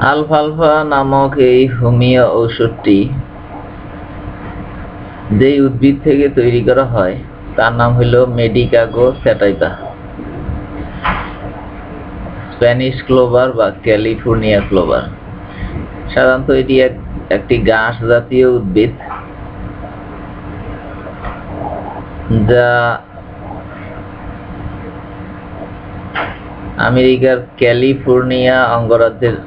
আলফালফা নামক এই হোমিও ঔষধটি যে উদ্ভিদ থেকে তৈরি করা হয় তার নাম হল মেডিকাগো স্যাটাইভা, স্প্যানিশ ক্লোভার বা ক্যালিফোর্নিয়া ক্লোভার। সাধারণত এটি একটি ঘাস জাতীয় উদ্ভিদ যা আমেরিকার ক্যালিফোর্নিয়া অঙ্গরাজ্যের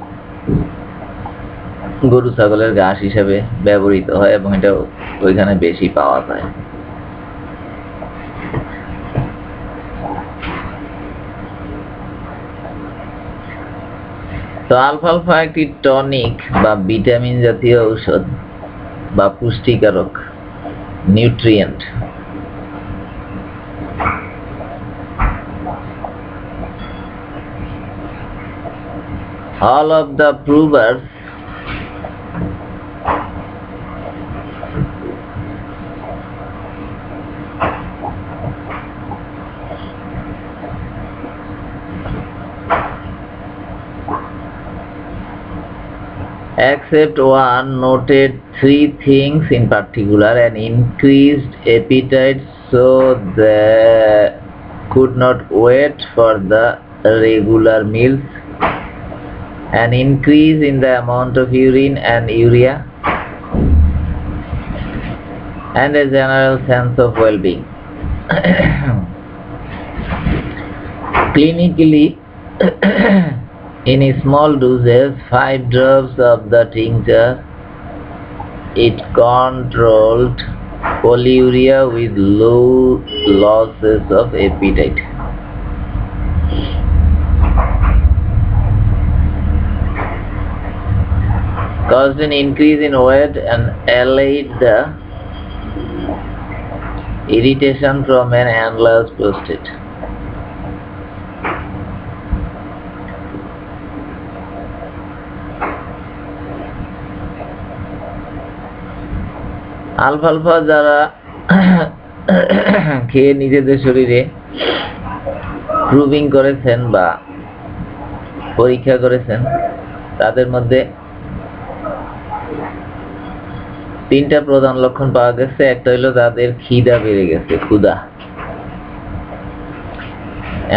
গরু ছাগলের ঘাস হিসেবে ব্যবহৃত হয় এবং এটা ওইখানে বেশি পাওয়া যায়। তো আলফালফা একটি টনিক বা ভিটামিন জাতীয় ঔষধ বা পুষ্টিকারক nutrient. All of the provers except one noted three things in particular: an increased appetite, so they could not wait for the regular meals, an increase in the amount of urine and urea, and a general sense of well-being. Clinically, in small doses, 5 drops of the tincture, it controlled polyuria with low losses of appetite. Caused an increase in weight and allayed the irritation from an enlarged prostate. আলফালফা যারা খেয়ে নিজেদের শরীরে proving করেছেন বা পরীক্ষা করেছেন তাদের মধ্যে 3টা প্রধান লক্ষণ পাওয়া গেছে। একটা হলো তাদের খিদা বেড়ে গেছে, ক্ষুধা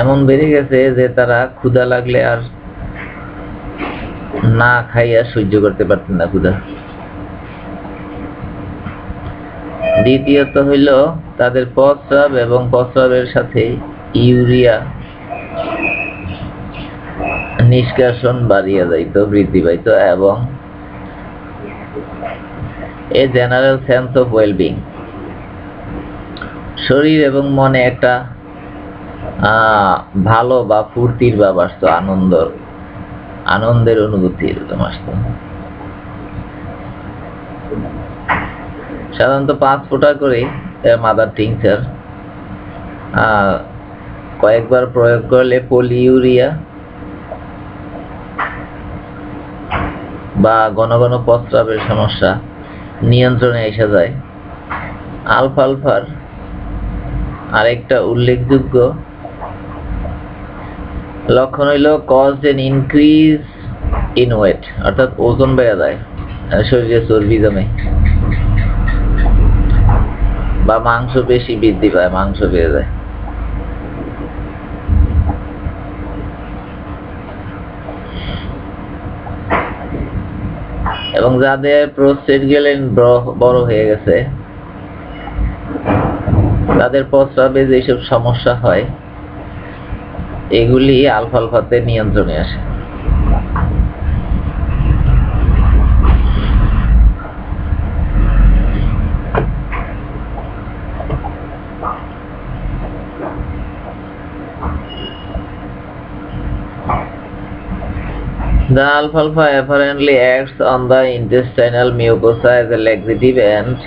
এমন বেড়ে গেছে যে তারা ক্ষুধা লাগলে আর না খাইয়া সহ্য করতে পারতেন না ক্ষুধা। দ্বিতীয়ত হইল তাদের প্রস্রাব এবং প্রস্রাবের সাথে ইউরিয়া নিষ্কাশন বাড়িয়ে যাইত, বৃদ্ধি পাইত, এবং a general sense of wellbeing, শরীর এবং মনে একটা ভালো বা ফুর্তির ভাব আসতো, আনন্দের অনুভূতি এরকম আসতো। সাধারণত 5 ফোঁটা করে মাদার টিংচার কয়েকবার প্রয়োগ করলে পলিউরিয়া বা ঘন ঘন প্রস্রাবের সমস্যা নিয়ন্ত্রণে এসে যায়। আলফালফার আরেকটা উল্লেখযোগ্য লক্ষণ হইল caused an increase in weight, অর্থাৎ ওজন বেড়ে যায়, শরীরে চর্বি জমে বা মাংস বেশি বৃদ্ধি পায়, মাংস বেড়ে যায়। এবং যাদের প্রস্টেট গ্ল্যান্ড বড় হয়ে গেছে তাদের প্রস্রাবে যেসব সমস্যা হয় এগুলি আলফালফাতে নিয়ন্ত্রণে আসে। The alfalfa apparently acts on the intestinal mucosa as a laxative and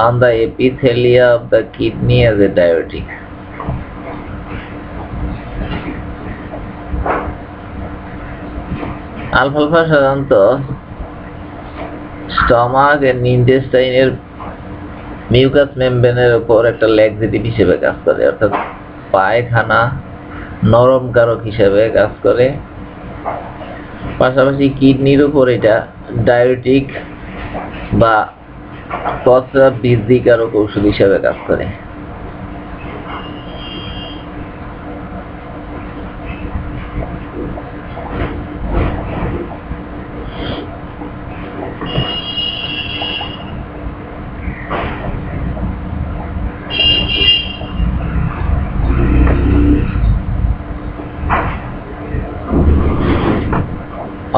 on the epithelia of the kidney as a diuretic. আলফালফা সাধারণত স্টমাক এন্ড ইন্টেস্টাইনের মিউকাস মেমব্রেনের উপর একটা ল্যাক্সেটিভ হিসেবে কাজ করে, অর্থাৎ পায়খানা নরম কারক হিসেবে কাজ করে পাশাপাশি কিডনির উপর এটা ডায়াবেটিক বা প্রস্রাব বৃদ্ধিকারক ঔষধ হিসেবে কাজ করে।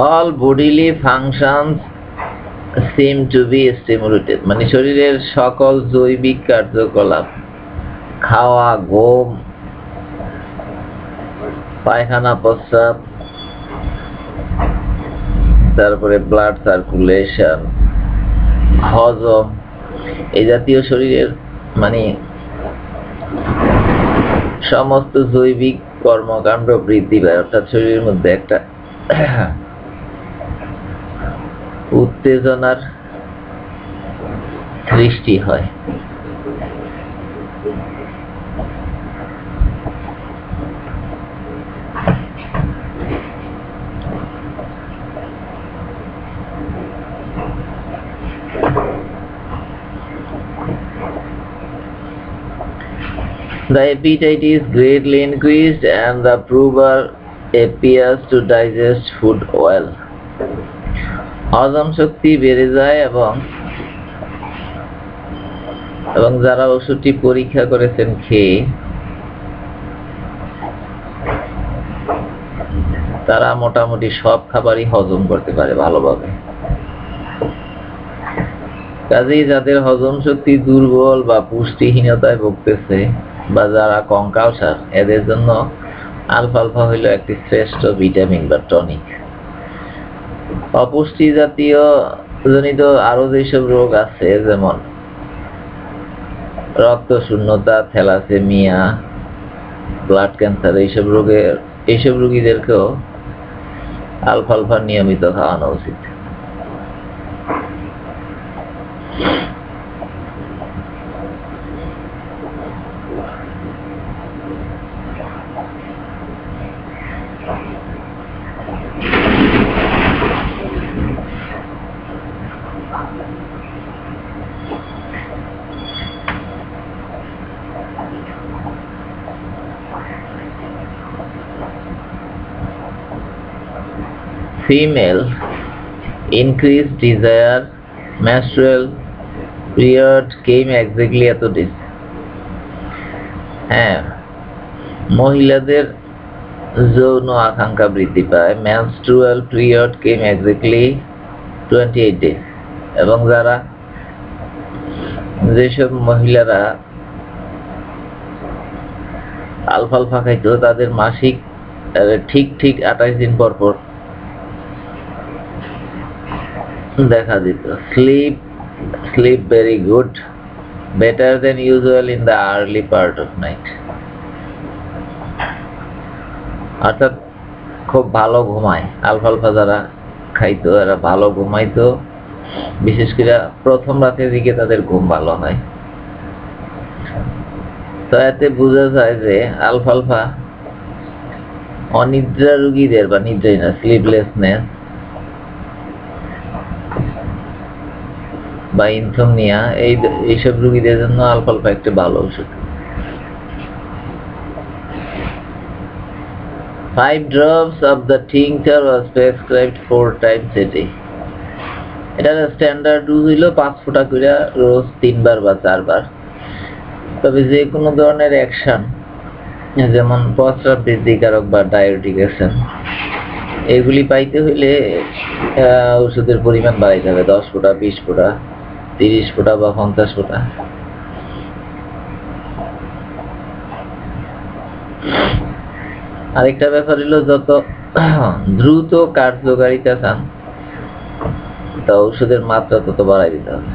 All bodily functions seem to be stimulated, মানে শরীরের সকল জৈবিক কার্যকলাপ, খাওয়া, ঘুম, পায়খানা, প্রস্রাব, তারপরে ব্লাড সার্কুলেশন, হজম, এই জাতীয় শরীরের মানে সমস্ত জৈবিক কর্মকাণ্ড বৃদ্ধি পায়, অর্থাৎ শরীরের মধ্যে একটা উত্তেজনার সৃষ্টি হয়। The appetite is greatly increased and the prover appears to digest food well. হজম শক্তি বেড়ে যায় এবং যারা ওষুধটি পরীক্ষা করেছেন খেয়ে তারা মোটামুটি সব খাবারই হজম করতে পারে ভালোভাবে। কাজেই যাদের হজম শক্তি দুর্বল বা পুষ্টিহীনতায় ভুগতেছে বা যারা কঙ্কালসার, এদের জন্য আলফালফা হইল একটি শ্রেষ্ঠ ভিটামিন বা টনিক। অপুষ্টি জাতীয় জনিত আরো যেসব রোগ আছে, যেমন রক্ত শূন্যতা, থ্যালাসেমিয়া, ব্লাড ক্যান্সার, এইসব রোগীদেরকেও আলফালফা নিয়মিত খাওয়ানো উচিত। Female, increased desire, menstrual period came exactly at this. হ্যাঁ, মহিলাদের যৌন আকাঙ্ক্ষা বৃদ্ধি পায়। menstrual period came exactly 28 days, এবং যেসব মহিলারা আলফালফা খাইতো তাদের মাসিক ঠিক 28 দিন পর পর দেখা দিত। sleep very good, better than usual in the early part of night, অর্থাৎ খুব ভালো ঘুমায়। আলফালফা যারা খাইতো এরা ভালো ঘুমাইতো, বিশেষ করে প্রথম রাতের দিকে তাদের ঘুম ভালো হয়। তো এতে বোঝা যায় যে আলফালফা অনিদ্রা রোগীদের বা নিদ্রাহীন, স্লিপলেসনেস বা ইনসোমনিয়া, এইসব রোগীদের জন্য আলফালফা একটা ভালো ওষুধ। 5 drops of the tincture was prescribed 4 times a day. এটার স্ট্যান্ডার্ড ডোজ হইল 5 ফোঁটা করে রোজ 3 বার বা 4 বার। তবে যে কোনো ধরনের অ্যাকশন, যেমন প্রস্রাব বৃদ্ধিকারক বা ডায়াবেটিক অ্যাকশন, এগুলি পাইতে হইলে ওষুধের পরিমাণ বাড়াইতে হবে। 10 ফোঁটা, 20 ফোঁটা, 30 ফোঁটা বা 50 ফোঁটা। আরেকটা ব্যাপার হলো, যত দ্রুত কার্যকারিতা চান তা ঔষধের মাত্রা তত বাড়াই দিতে হবে।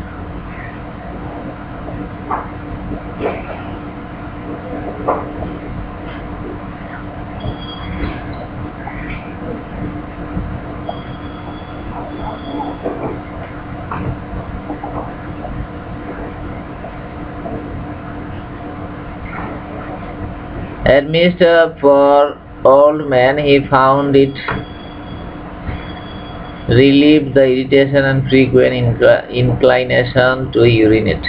Administered for old men, he found it relieve the irritation and frequent inclination to urinate.